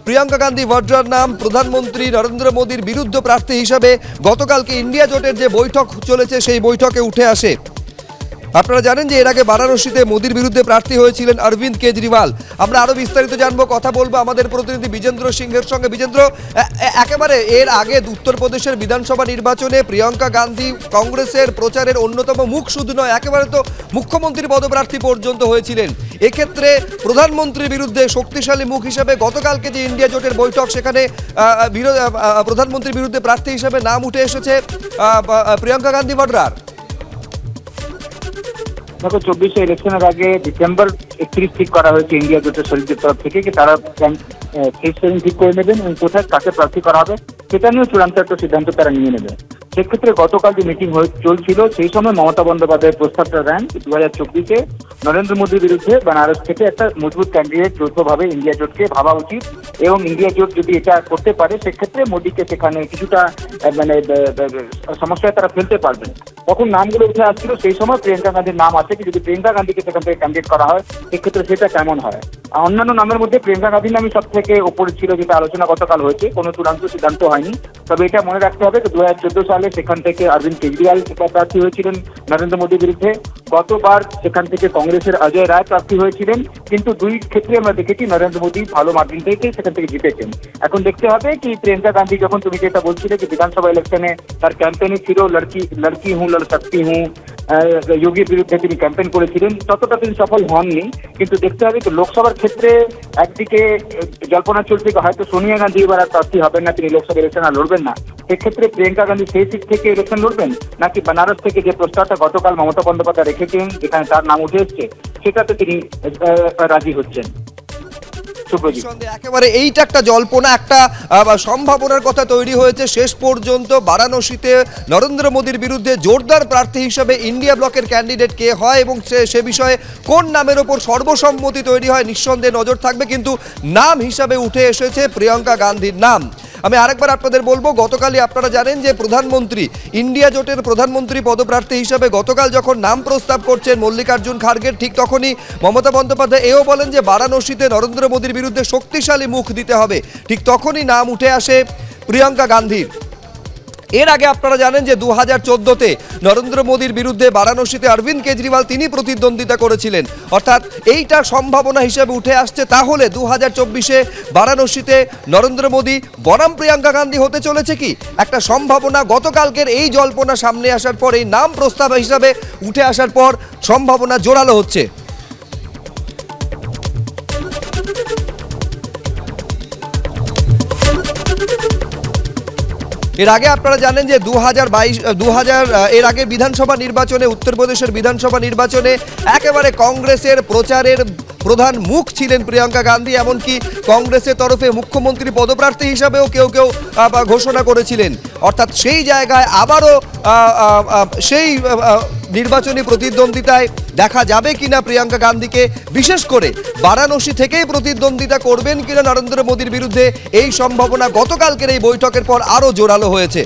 প্রিয়াঙ্কা গান্ধী ভাড্রার নাম প্রধানমন্ত্রী নরেন্দ্র মোদীর বিরুদ্ধ প্রার্থী হিসাবে গতকালকে ইন্ডিয়া জোটের যে বৈঠক চলেছে সেই বৈঠকে উঠে আসে। আপনারা জানেন যে এর আগে বারাণসীতে মোদীর বিরুদ্ধে প্রার্থী হয়েছিলেন অরবিন্দ কেজরিওয়াল। আমরা আরো বিস্তারিত জানবো, কথা বলবো আমাদের প্রতিনিধি বিজেন্দ্র সিংহের সঙ্গে। বিজেন্দ্র, একেবারে এর আগে উত্তরপ্রদেশের বিধানসভা নির্বাচনে প্রিয়াঙ্কা গান্ধী কংগ্রেসের প্রচারের অন্যতম মুখ শুধু নয়, একেবারে তো মুখ্যমন্ত্রী পদপ্রার্থী পর্যন্ত হয়েছিলেন। এক্ষেত্রে প্রধানমন্ত্রীর বিরুদ্ধে শক্তিশালী মুখ হিসেবে গতকালকে যে ইন্ডিয়া জোটের বৈঠক, সেখানে প্রধানমন্ত্রীর বিরুদ্ধে প্রার্থী হিসেবে নাম উঠে এসেছে প্রিয়াঙ্কা গান্ধী ভাড্রার। দেখো, 24 ইলেকশনের আগে ডিসেম্বর 31 ঠিক করা হয়েছে ইন্ডিয়া জোটের শরীরদের তরফ থেকে কি তারা ঠিক করে নেবেন এবং কোথায় কাকে প্রার্থী করা হবে সেটা নিয়েও চূড়ান্ত একটা সিদ্ধান্ত তারা নিয়ে নেবে। সেক্ষেত্রে গতকাল যে মিটিং চলছিল সেই সময় মমতা বন্দ্যোপাধ্যায়ের প্রস্তাবটা দেন 2024-এ নরেন্দ্র মোদীর বিরুদ্ধে বেনারস থেকে একটা মজবুত ক্যান্ডিডেট যৌথভাবে ইন্ডিয়া জোটকে ভাবা উচিত এবং ইন্ডিয়া জোট যদি এটা করতে পারে সেক্ষেত্রে মোদীকে সেখানে কিছুটা সমস্যায় তারা ফেলতে পারবেন। তখন নামগুলো উঠে আসছিল, সেই সময় প্রিয়াঙ্কা গান্ধীর নাম আছে কি যদি প্রিয়াঙ্কা গান্ধীকে সেখান থেকে ক্যান্ডিডেট করা হয় সেক্ষেত্রে সেটা কেমন হয়। অন্যান্য নামের মধ্যে প্রিয়াঙ্কা গান্ধীর নামই সব থেকে ওপরে ছিল, যেটা আলোচনা গতকাল হয়েছে, কোনো চূড়ান্ত সিদ্ধান্ত হয়নি। তবে এটা মনে রাখতে হবে যে 2014 সালে সেখান থেকে অরবিন্দ কেজরিওয়াল প্রার্থী হয়েছিলেন নরেন্দ্র মোদীর বিরুদ্ধে। গতবার সেখান থেকে কংগ্রেসের অজয় রায় প্রার্থী হয়েছিলেন, কিন্তু দুই ক্ষেত্রে আমরা দেখেছি নরেন্দ্র মোদী ভালো মার্জিন থেকে সেখান থেকে জিতেছেন। এখন দেখতে হবে কি প্রিয়াঙ্কা গান্ধী, যখন তুমি যেটা বলছিলে যে বিধানসভা ইলেকশনে তার ক্যাম্পেইনে ছিল লড়কি হুঁ লড় সকতি হুঁ, যোগীর বিরুদ্ধে তিনি ক্যাম্পেইন করেছিলেন, ততটা তিনি সফল হননি। কিন্তু দেখতে হবে তো লোকসভার ক্ষেত্রে একদিকে জল্পনা চলছে হয়তো সোনিয়া গান্ধী এবার আর প্রার্থী হবেন না, তিনি লোকসভা ইলেকশন আর লড়বেন না। সেক্ষেত্রে প্রিয়াঙ্কা গান্ধী সেই সিট থেকে ইলেকশন লড়বেন নাকি বেনারস থেকে যে প্রস্তাবটা গতকাল মমতা বন্দ্যোপাধ্যায় রেখেছেন যেখানে তার নাম উঠে এসছে সেটাতে তিনি রাজি হচ্ছেন। একেবারে এইটা একটা জল্পনা, একটা সম্ভাবনার কথা তৈরি হয়েছে। শেষ পর্যন্ত বারাণসীতে নরেন্দ্র মোদীর বিরুদ্ধে জোরদার প্রার্থী হিসেবে ইন্ডিয়া ব্লকের ক্যান্ডিডেট কে হয় এবং সে বিষয়ে কোন নামের ওপর সর্বসম্মতি তৈরি হয় নিঃসন্দেহে নজর থাকবে, কিন্তু নাম হিসাবে উঠে এসেছে প্রিয়াঙ্কা গান্ধীর নাম। আমি আরেকবার আপনাদের বলবো, গতকালই আপনারা জানেন যে প্রধানমন্ত্রী ইন্ডিয়া জোটের প্রধানমন্ত্রী পদপ্রার্থী হিসাবে গতকাল যখন নাম প্রস্তাব করছেন মল্লিকার্জুন খাড়গের, ঠিক তখনই মমতা বন্দ্যোপাধ্যায় এও বলেন যে বারাণসীতে নরেন্দ্র মোদীর বিরুদ্ধে শক্তিশালী মুখ দিতে হবে। ঠিক তখনই নাম উঠে আসে প্রিয়াঙ্কা গান্ধীর। এর আগে আপনারা জানেন যে 2014-তে নরেন্দ্র মোদীর বিরুদ্ধে বারাণসীতে অরবিন্দ কেজরিওয়াল তিনি প্রতিদ্বন্দ্বিতা করেছিলেন। অর্থাৎ এইটার সম্ভাবনা হিসেবে উঠে আসছে তাহলে 2024-এ বারাণসীতে নরেন্দ্র মোদী বনাম প্রিয়াঙ্কা গান্ধী হতে চলেছে কি একটা সম্ভাবনা। গতকালকের এই জল্পনা সামনে আসার পর, এই নাম প্রস্তাব হিসাবে উঠে আসার পর সম্ভাবনা জোরালো হচ্ছে। এর আগে আপনারা জানেন যে 2022 এর আগে বিধানসভা নির্বাচনে, উত্তরপ্রদেশের বিধানসভা নির্বাচনে একেবারে কংগ্রেসের প্রচারের প্রধান মুখ ছিলেন প্রিয়াঙ্কা গান্ধী। এমনকি কংগ্রেসের তরফে মুখ্যমন্ত্রী পদপ্রার্থী হিসাবেও কেউ ঘোষণা করেছিলেন। অর্থাৎ সেই জায়গায় আবারও সেই নির্বাচনী প্রতিদ্বন্দ্বিতায় দেখা যাবে কিনা প্রিয়াঙ্কা গান্ধীকে, বিশেষ করে বারাণসী থেকেই প্রতিদ্বন্দ্বিতা করবেন কিনা নরেন্দ্র মোদীর বিরুদ্ধে, এই সম্ভাবনা গতকালকের এই বৈঠকের পর আরও জোরালো হয়েছে।